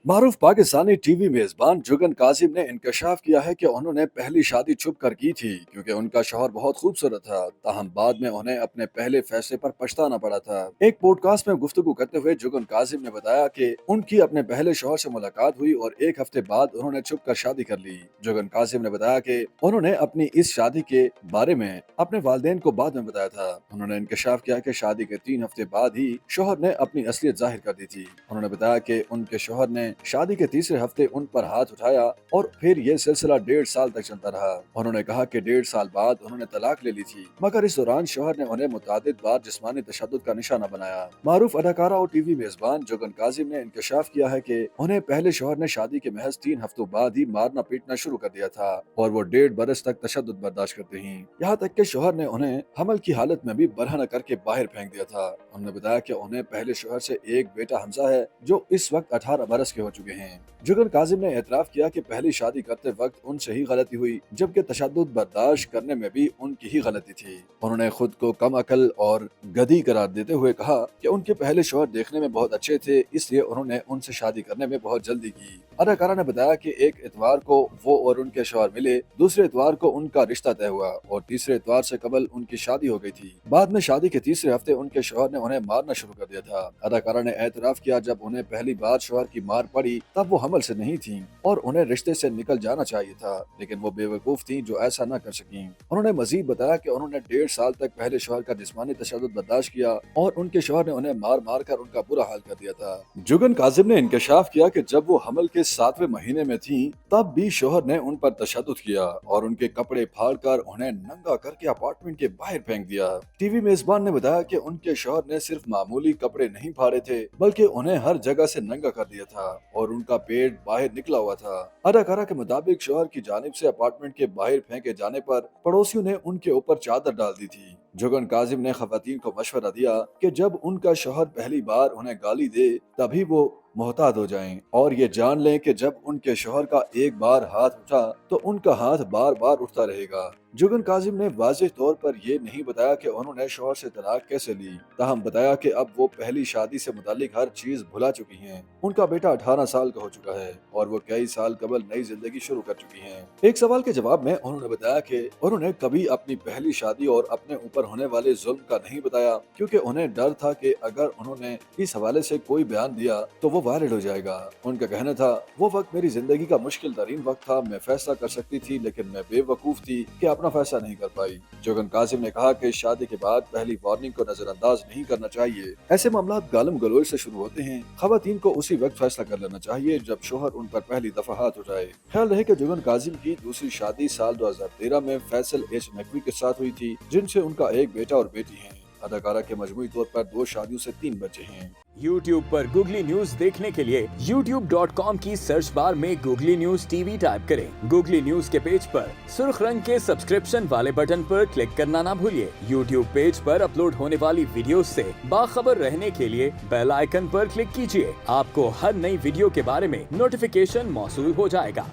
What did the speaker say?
मारूफ Pakistani TV मेजबान जुगन काजिम ने इंकशाफ किया है कि उन्होंने पहली शादी छुप कर की थी क्योंकि उनका शौहर बहुत खूबसूरत था। ताहम बाद में उन्हें अपने पहले फैसले पर पछताना पड़ा था। एक पॉडकास्ट में गुफ्तगू करते हुए जुगन काजिम ने बताया कि उनकी अपने पहले शौहर से मुलाकात हुई और एक हफ्ते बाद उन्होंने छुप कर शादी कर ली। जुगन काजिम ने बताया कि उन्होंने अपनी इस शादी के बारे में अपने वालिदैन को बाद में बताया था। उन्होंने इंकशाफ किया कि शादी के 3 हफ्ते बाद ही शौहर ने अपनी असलियत जाहिर कर दी थी। उन्होंने बताया कि उनके शौहर ने शादी के तीसरे हफ्ते उन पर हाथ उठाया और फिर ये सिलसिला 1.5 साल तक चलता रहा। उन्होंने कहा कि 1.5 साल बाद उन्होंने तलाक ले ली थी, मगर इस दौरान शौहर ने उन्हें मुतादिद बार जिस्मानी तशद्दुद का निशाना बनाया। मारूफ अदाकारा और टीवी मेजबान जुगन काजिम ने इंकशाफ किया है कि उन्हें पहले शौहर ने शादी के महज 3 हफ्तों बाद ही मारना पीटना शुरू कर दिया था और वो 1.5 बरस तक तशद्दुद बर्दाश्त करते हैं। यहाँ तक कि शौहर ने उन्हें हमल की हालत में भी बरहना करके बाहर फेंक दिया था। उन्होंने बताया कि उन्हें पहले शौहर से एक बेटा हमजा है जो इस वक्त 18 बरस के हो चुके हैं। जुगन काजिम ने एतराफ किया कि पहली शादी करते वक्त उनसे ही गलती हुई, जबकि तशद्दुद बर्दाश्त करने में भी उनकी ही गलती थी। उन्होंने खुद को कम अकल और गधी करार देते हुए कहा कि उनके पहले शौहर देखने में बहुत अच्छे थे, इसलिए उन्होंने उनसे शादी करने में बहुत जल्दी की। अदाकारा ने बताया कि एक इतवार को वो और उनके शौहर मिले, दूसरे इतवार को उनका रिश्ता तय हुआ और तीसरे इतवार से कबल उनकी शादी हो गई थी। बाद में शादी के तीसरे हफ्ते उनके शौहर ने उन्हें मारना शुरू कर दिया था। अदाकारा ने एतराफ किया जब उन्हें पहली बार शौहर की मार पड़ी तब वो हमल से नहीं थीं और उन्हें रिश्ते से निकल जाना चाहिए था, लेकिन वो बेवकूफ थीं जो ऐसा न कर सकीं। उन्होंने मजीद बताया कि उन्होंने 1.5 साल तक पहले शौहर का जिस्मानी तशद्दुद बर्दाश्त किया और उनके शौहर ने उन्हें मार मार कर उनका बुरा हाल कर दिया था। जुगन काजिम ने इंकशाफ किया कि जब वो हमल के 7वें महीने में थीं तब भी शौहर ने उन पर तशद्दुद किया और उनके कपड़े फाड़ कर उन्हें नंगा करके अपार्टमेंट के बाहर फेंक दिया। टीवी मेजबान ने बताया कि उनके शौहर ने सिर्फ मामूली कपड़े नहीं फाड़े थे, बल्कि उन्हें हर जगह से नंगा कर दिया था और उनका पेट बाहर निकला हुआ था। अदाकारा के मुताबिक शौहर की जानिब से अपार्टमेंट के बाहर फेंके जाने पर पड़ोसियों ने उनके ऊपर चादर डाल दी थी। जुगन काजिम ने खवातीन को मशवरा दिया कि जब उनका शौहर पहली बार उन्हें गाली दे तभी वो मोहतात हो जाएं और ये जान लें कि जब उनके शौहर का एक बार हाथ उठा तो उनका हाथ बार बार उठता रहेगा। जुगन काजिम ने वाज़ेह तौर पर यह नहीं बताया कि उन्होंने शौहर से तलाक कैसे ली, ताहम बताया कि अब वो पहली शादी से मुतालिक हर चीज भुला चुकी हैं। उनका बेटा 18 साल का हो चुका है और वो कई साल कबल नई जिंदगी शुरू कर चुकी हैं। एक सवाल के जवाब में उन्होंने बताया कि उन्होंने कभी अपनी पहली शादी और अपने ऊपर होने वाले जुल्म का नहीं बताया, क्योंकि उन्हें डर था कि अगर उन्होंने इस हवाले से कोई बयान दिया तो वो वायरल हो जाएगा। उनका कहना था, वो वक्त मेरी जिंदगी का मुश्किल तरीन वक्त था, मैं फैसला कर सकती थी लेकिन मैं बेवकूफ थी कि अपना फैसला नहीं कर पाई। जुगन काजिम ने कहा कि शादी के बाद पहली वार्निंग को नजरअंदाज नहीं करना चाहिए। ऐसे मामला गालम गलोच से शुरू होते हैं। खवातीन को उसी वक्त फैसला कर लेना चाहिए जब शोहर उन पर पहली दफा हाथ उठाए। ख्याल रहे कि जुगन काजिम की दूसरी शादी साल 2013 में फैसल एच नकवी के साथ हुई थी, जिनसे उनका एक बेटा और बेटी है। अदाकारा के मजमूई तौर पर 2 शादियों से 3 बच्चे हैं। YouTube पर गूगली न्यूज देखने के लिए youtube.com की सर्च बार में गूगली न्यूज टीवी टाइप करें। गूगली न्यूज के पेज पर सुर्ख रंग के सब्सक्रिप्शन वाले बटन पर क्लिक करना ना भूलिए। YouTube पेज पर अपलोड होने वाली वीडियोस से बाखबर रहने के लिए बेल आइकन पर क्लिक कीजिए। आपको हर नई वीडियो के बारे में नोटिफिकेशन मौसूल हो जाएगा।